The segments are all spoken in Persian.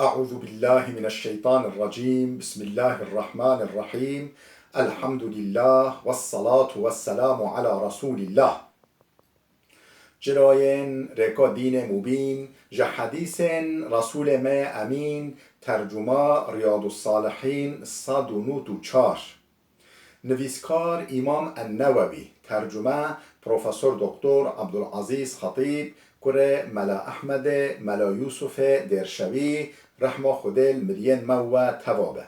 أعوذ بالله من الشيطان الرجيم بسم الله الرحمن الرحيم الحمد لله والصلاة والسلام على رسول الله جراين ركا دين مبين جا حديث رسول ما أمين ترجمة رياض الصالحين صد و نوت و چار نویسکار امام النووی ترجمه پروفسور دکتر عبدالعزیز خطیب کره ملا احمد ملا یوسف درشوی رحمه خودل مرین مو توابه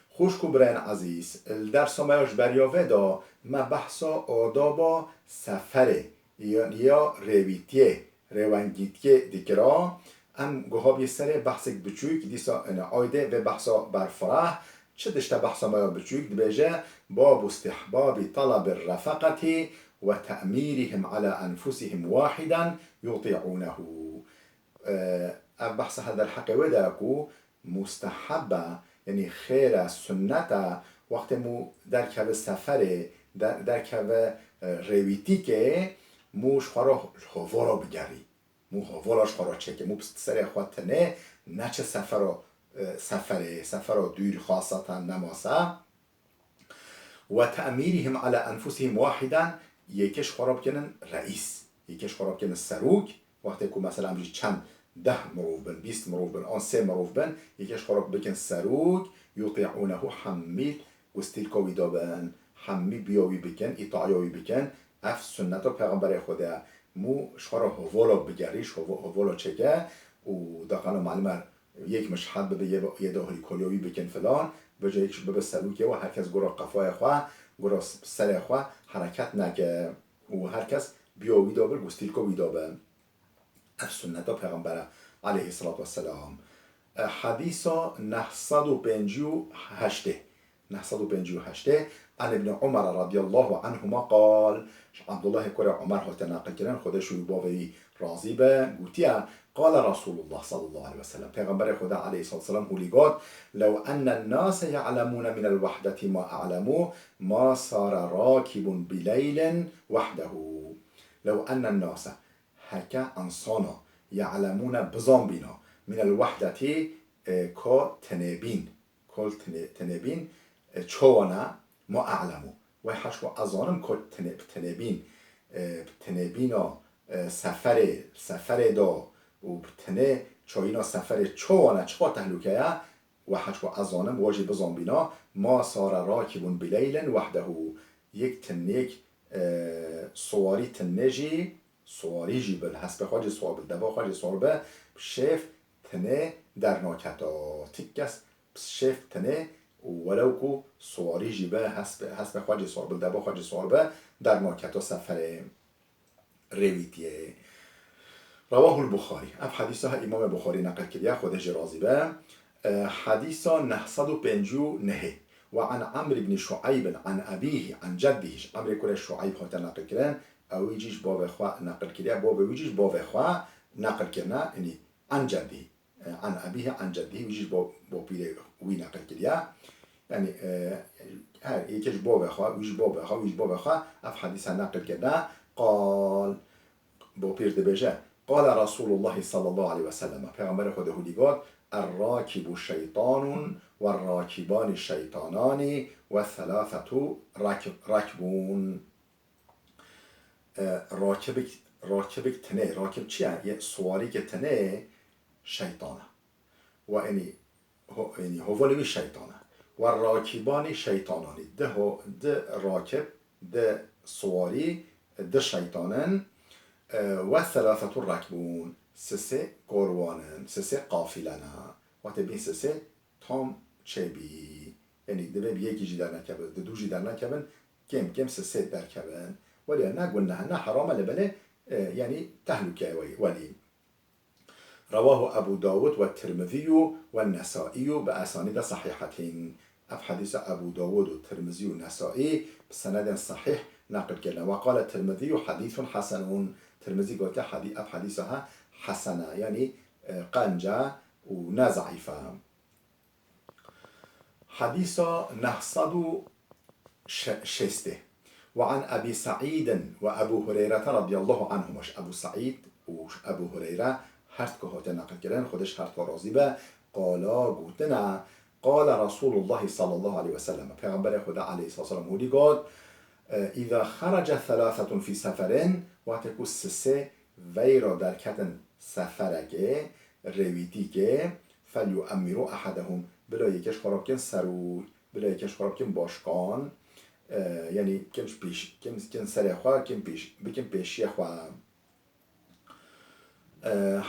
خوشکو برین عزیز درس مایاش بریاوه دا ما بحثا آدابا سفره یا رویتیه روانگیتیه دیگرا ام گوها بیستره بحث بچویک دیسا آیده و بحثا برفرح چه دشته بحثا مایا بچویک دبیجه باب استحباب طلب الرفقة و تأمیرهم على انفسهم واحدا يطيعونه بحث هذا الحقيقة داكو مستحبه یعنی خیر سنت وقت مو در که سفره در که رویتی که موش خورا هوارا بگری مو هواراش خورا چکه مو سر خواتنه نه چه سفر دور خاصتا نماسه و تأمیرهم على انفسهم واحدا یکیش خورا بکنن رئیس یکیش خورا بکنن سروک وقتی که مثلا امروز چند 10 مروف بن 20 مروف بن آن 3 مروف بن یکیش خورا بکن سروک یطیعونه حمیل گستیل کوی دابن حمی بیاوی بکن اطاعیاوی بکن اف سنت پیغمبر خدا مو شخورا هوالا بگریش هوالا چکه و دقیقا معلومه یک مشهد ببه یه داهی کلیوی بکن فلان بجا یکش ببه سروکه و هرکس گرا قفای خواه گرا سر خواه حرکت نکه و هرکس بیاوی دابر گستیل کوی دابن اف سنت پیغمبر علیه الصلاة والسلام حدیثا 958 عن ابن عمر رضی الله عنهما قال عبدالله كره عمر هات نقل کردن خودش رو باوی راضی به گوتیا قال رسول الله صلی الله علیه وسلم پیغمبر خدا علیه الصلاة والسلام هولیگات لو ان الناس يعلمون من الوحدة ما اعلموا ما صار راكب بليل وحده لو ان الناس هکا انسانا يعلمون بزنبینا من الوحدة که تنبین چوانا ما اعلمو و حشو ازانم که تنبینا سفر دا و تنه چایینا سفر چوانا چوا تهلوکه و حشو ازانم واجب بزنبینا ما صار راکبون بلیل وحده یک سواری تنجی سواری جیبل حسب خواجه سوار دبا خواجه سوار به شف تنه در ناکتا تکس شف تنه ولو کو سواری جیبه حسب خواجه سوار به دبا خواجه سوار به در ناکتا سفر رویتیه رواه البخاری اف حدیث ها امام بخاری نقل کردیه خودش راضی به حدیث 959 و عن عمرو بن شعیب عن ابیه عن جده عمرو کل شعیب ها نقل کردن اویجیش باب خواه نقل کردیه باب اویجیش باب خواه نقل کردن یعنی عن جده عن ابیه عن جده ویجیش باب پیره وی نقل کردیه یعنی هر یکیش باب خواه ویجیش باب خواه ویجیش باب خواه اف حدیث نقل کردن قال باب پیر دبیجه قال رسول الله صلی الله علیه وسلم پیغمبر خود هولیگات الراکب شیطان و الراکبان شیطانان و ثلاثة راکبون راکب تنه راکب چیه؟ یه سواری که تنه شیطانه و یعنی هوالوی شیطانه و راکبان شیطانانی ده راکب ده سواری ده شیطانن و ثلاثة راکبون سه گروانن سه قافلنه وقت بین سه تام چه بی یعنی دبه یکی جی در نکبن دو جی در نکبن کم سه در کبن ولی نقول نه حرام لبله يعني تهلكة ولي رواه أبو داود والترمذي والنسائي بأسانيد صحيحتين أف حديث أبو داود والترمذي والنسائي بسند صحيح نقل كنا وقال الترمذي حديث حسن الترمذي قلت أف حديثها حسنة يعني قنجة ونزعفة حديث 960 وعن أبي سعيد وأبو هريرة رضي الله عنهما أبو سعيد وأبو هريرة هرت که هات نقل کردن خودش هرت که راضی به قالا گوتنا قال رسول الله صلی الله علیه و سلم پیغمبر خدا علیه السلام هودی گفت اذا خرج ثلاثة في سفر وقتی که سه وی را در کتن سفرگه رویدیگه فلیؤمروا احدهم بلا یکش خراب کن سروی بلا یکش خراب کن باشکان یعنی کمش پیش کم سر خواه کم پیش بکن پیشی خواه.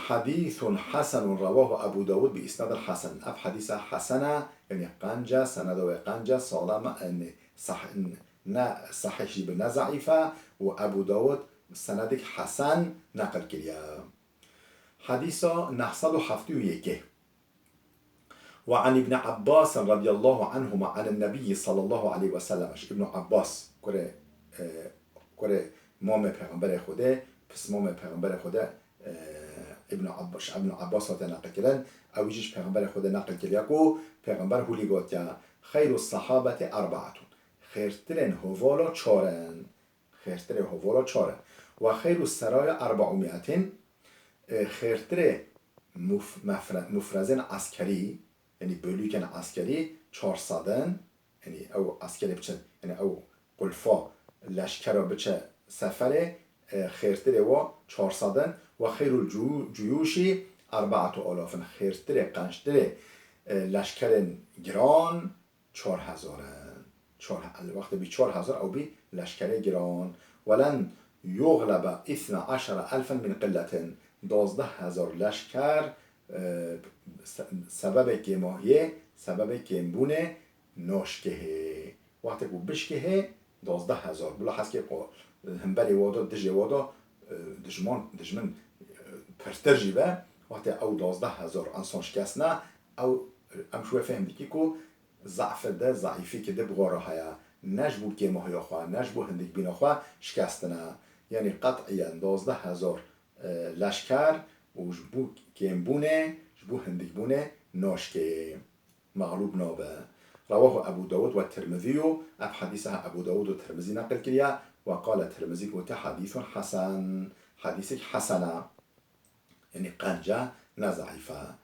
حديث حسن رواه أبو داود بإسناد الحسن أب حديث حسنة يعني قنجة سند وقنجة صالمة أن صحيح بن ضعيفة وأبو داود سندك حسن نقل كليا. حديث نحصل حفتو يكي وعن ابن عباس رضي الله عنهما عن النبي صلى الله عليه وسلم ابن عباس كره مام پیغمبر خوده پس مام پیغمبر خوده ابن عباس ها نقل کردن اویجش پیغمبر خود نقل کرد که پیغمبر هولی گفت که خیر الصحابت اربعتون خیرترین هوالا چارن و خیر السرای اربعمائتین خیرتر مفرزن عسکری یعنی بلوکن عسکری 400 یعنی او عسکری بچه یعنی او قلفا لشکر بچه سفره خیرتر و 400 و خیر الجیوشی 4000 خیرتر قنشتر لشکر گران 4000 وقت بی 4000 او بی لشکر گران ولن یغلب 12000 من قلت 12000 لشکر سبب گماهیه سبب گمبونه ناشکه وقتی که بشکه 12000 بلا حس که همبری وادا دجی وادا دجمن پرترجی به وقتی او 12000 انسان شکست نه او ام شوی فهم دیکی که ضعف ده ضعیفی که ده بغاره هیا نجبو گماهی خواه نجبو هندیک بینا خواه شکست نه یعنی قطعیا 12000 لشکر و جبو گمبونه جبو هندیک بونه ناشکه مغلوب نابه. رواه ابو داود و الترمذي اب حديثها ابو داود و الترمذي نقل كليا وقال الترمذي قلت حديث حسن حديثك حسنه يعني قنجه نزعيفه.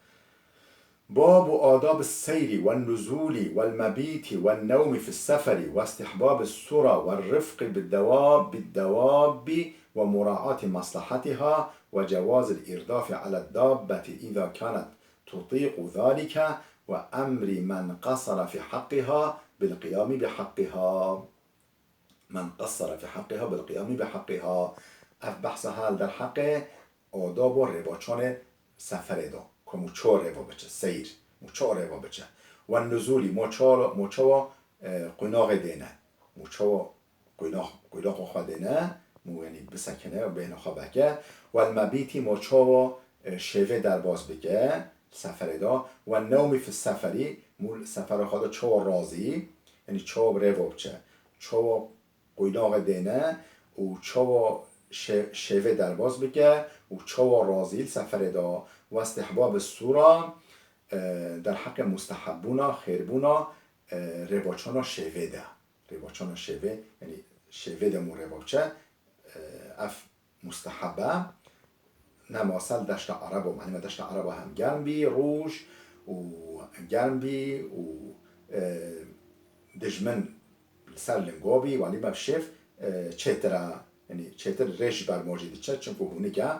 باب آداب السير والنزول والمبيت والنوم في السفر واستحباب السرى والرفق بالدواب ومراعاة مصلحتها وجواز الإرداف على الدابة إذا كانت تطيق ذلك وأمر من قصر في حقها بالقيام بحقها بالقيام بحقها. اف بحث حال در حق آداب و رواشان سفر دا که موچا روا بچه سیر موچا روا بچه و نزولی موچا قناغ دینه موچا قناغ خواه دینه مو یعنی بسکنه و بین خواه بکه و المبیتی موچا شوه در باز بکه سفر دا و نومی فی السفری مول سفر خدا چا رازی یعنی چا روا بچه چا قناغ دینه و چا شوه در باز بکه و چا رازی سفر دا و استحباب سورا در حق مستحبونا خیربونا رواچانا شوه ده رواچانا شوه یعنی شوه ده مو رواچه اف مستحبه نماسل دشت عرب و معنی دشت عرب هم گرم بی روش و گرم بی و دجمن سر لنگابی ولی بشف چتره یعنی چتر ریش بر موجودی چه چون که هونی که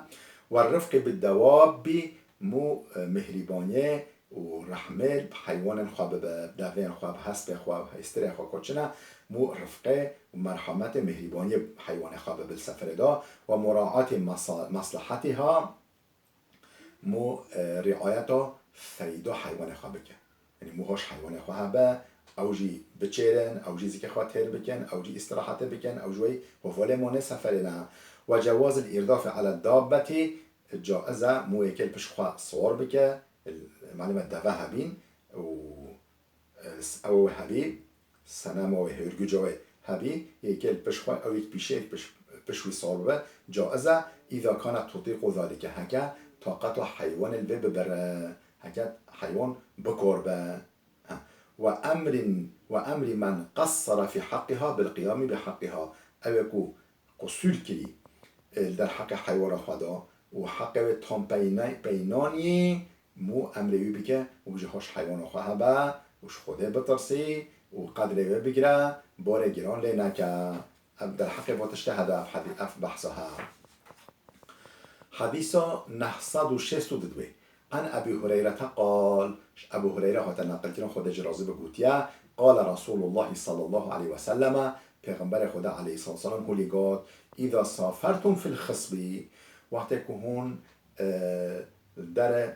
و رفق بالدواب مو مهربانیه و رحمه حیوان خواب به دوین خواب هست به خواب هستره خواب کچنه مو رفقه و مرحمت مهربانی حیوان خواب بالسفر دا و مراعات مصلحتها مو رعایت فریدا حیوان خواب بکن یعنی موهاش حیوان خواب به اوجی بچیرن اوجی زیک خاطر بکن اوجی استراحت بکن اوجوی هفال مانه سفر نه و جواز الارداف على الدابه جائزه مو یکل پش خواه صور بکه معلومه دوه هبین او هبی سنم و هرگو جوه هبی یکل پش خواه او یک پیشه پشوی صور به جائزه اذا كانت تطيق ذلك هکه طاقت و حیوان البه ببره هکه حیوان بکر به و امر من قصر في حقها بالقيام بحقها او کو قصور کری در حق حیوان خدا و حق به تام بینانی مو امری بگه و بجه هاش حیوان خواه با وش خوده بترسی و قدره بگیره بار گران لی نکه در حق واتشته هده اف بحثها حديثا 962 عن أبي هريرة قال أبو هريرة هات نقل كنا خود جرازي بقوتيا قال رسول الله صلى الله عليه وسلم پیغمبر خدا عليه الصلاة والسلام هو لقاد إذا سافرتم في الخصب وقت هون در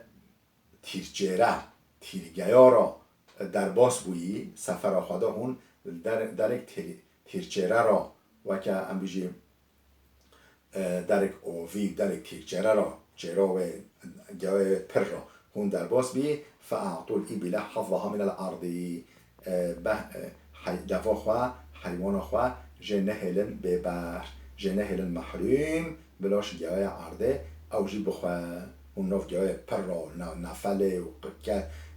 تیرجره تیرگیارا در باس بویی سفر خدا هون در تیرجره را و که ام بجیم در اووی در تیرجره را جرا و گوه پر را هون در باس بی فاعطول ایبیله حظها من الارضی دفا خواه حیوان خواه جنه هلن ببر جنه هلن محروم بلاش گوه عرده او جی بخواه اون نوف گوه پر را نفله و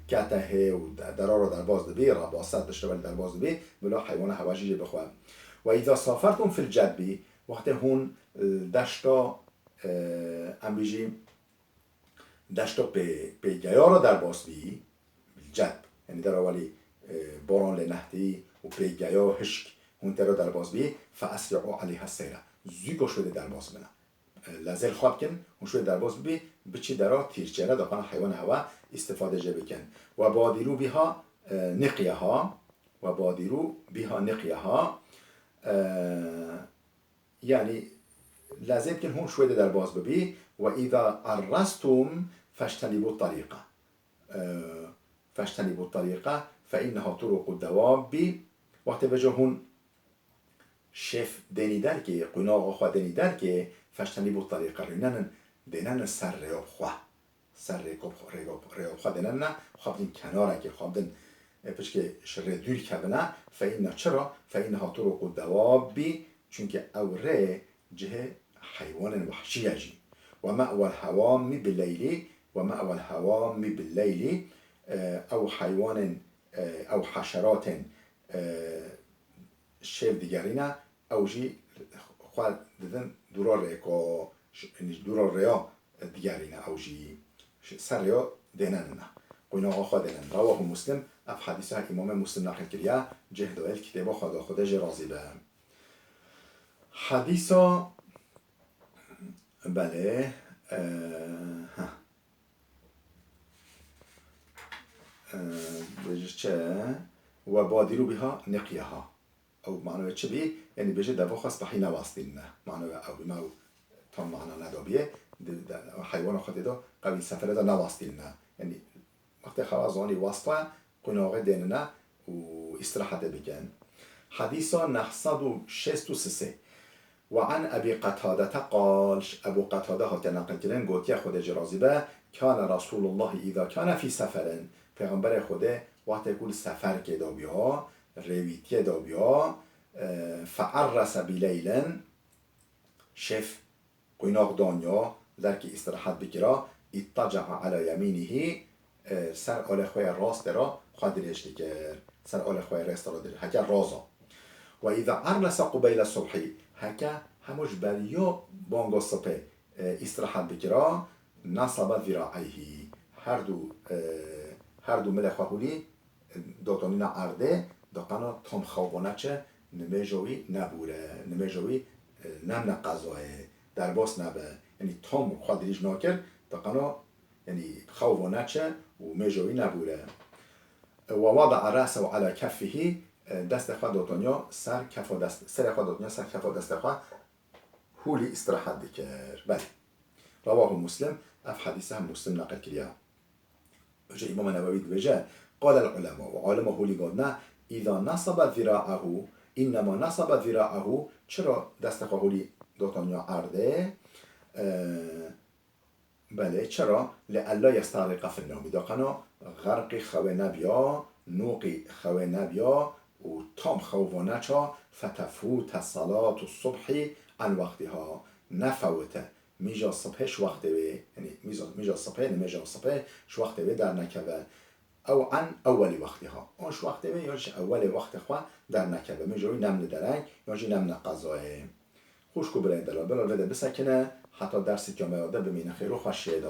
کته و درا را در باز دبی را باست داشته ولی در باز دبی بلا حیوان هواجی بخواه و اذا سافرتم فی الجدبی وقت هون دشتا ام بیجی دشتا به گیارا در باز بی جد یعنی در اولی باران لنهتی و به گیا هشک هون تر در باز بی فاسرعوا علیها السیره زیگو شده در باز بنا لازل خواب کن اون شده در باز بی بچی درا تیرچره داخل حیوان هوا استفاده جه بکن و بادیرو بیها نقیه ها و بادیرو بیها نقیه ها یعنی لازم کن هون شده در باز ببی و اذا عرستم فاجتنبوا الطريقه فاجتنبوا الطريقه فانها طرق الدواب وقت بجه هون شف دنیدر که قناغ خواه دنیدر که فاجتنبوا الطريقه رینن دنن سر ریاب خواه سر ریاب خواه دنن خواه دین کناره که خواه دن پس که شر دور کبنه فإنها چرا؟ فإنها طرق الدواب چونکه او ری جه حيوان وحشي يجي ومأوى الهوام بالليل ومأوى الهوام بالليل أو حيوان أو حشرات شيف ديجارينا أو جي خواد ددن دورار ريكو دورار ريا ديجارينا أو جي سر ريا ديننا قينا خواد دينن رواه مسلم أف حديثة إمام مسلم نقل كريا جه دوال كتابه خدا جرازي به حديثة بله بجه چه و بادیرو بیها نقیه ها او معنی چه بی یعنی بجه دفع خواست بحی نواستین نه معنی او بیما تا معنی ندابیه حیوان خواهده دا قبیل سفره دا نواستین نه یعنی وقتی خواه واسطه قناغه دینه نه و استراحت بکن حدیثا 963 وعن أبي قتادة قال أبو قتادة هات نقل كلن قوتي خود جرازي به كان رسول الله إذا كان في سفر پیغمبر خوده وقت يقول سفر که دابيها رويتي دابيها فعرس بليلا شف قيناغ دانيا ذلك استراحت بكرا اتجع على يمينه سر آل خواه راست را خود رشت کرد سر آل خواه راست را در هكا رازا و اذا عرس قبيل الصبح هكا هموش بريو بانگا صبح استراحت بكرا نصب ذراعيه هر دو مل خواهولی داتانین عرده داقنا تام خوابانه چه نمیجوی نبوره نمیجوی نم نقضاه در باس نبه یعنی تام خواه دریج ناکر داقنا یعنی خوابانه چه و میجوی نبوره و وضع رأسه على كفه دست خواه داتانیا سر خواه داتانیا سر کف دست خواه هولی استراحت بکر بله رواه مسلم اف حدیثه هم مسلم نقل کریا وجه امام نووي وجه قال العلماء وعلماء هو لقدنا اذا نصب ذراعه انما نصب ذراعه چرا دست خواهولی داتانیا عرده بله چرا لألا يستغرق في النوم داقنا غرق خواه نبیا نوقی خواه نبیا و تام خواه نچا فتفوت صلاة الصبح عن وقتها نفوته میجا صبحش وقته وی یعنی میجا صبحه نمیجا صبحش وقته وی در نکبه او عن اول وقتها آنش وقته وی یاش اول وقت خواه در نکبه میجا وی نمن درنگ یاجی نمن قضاه خوش کو بلند دلال بده بسکنه حتی درسی که میاده بمینه خیر و خوشیده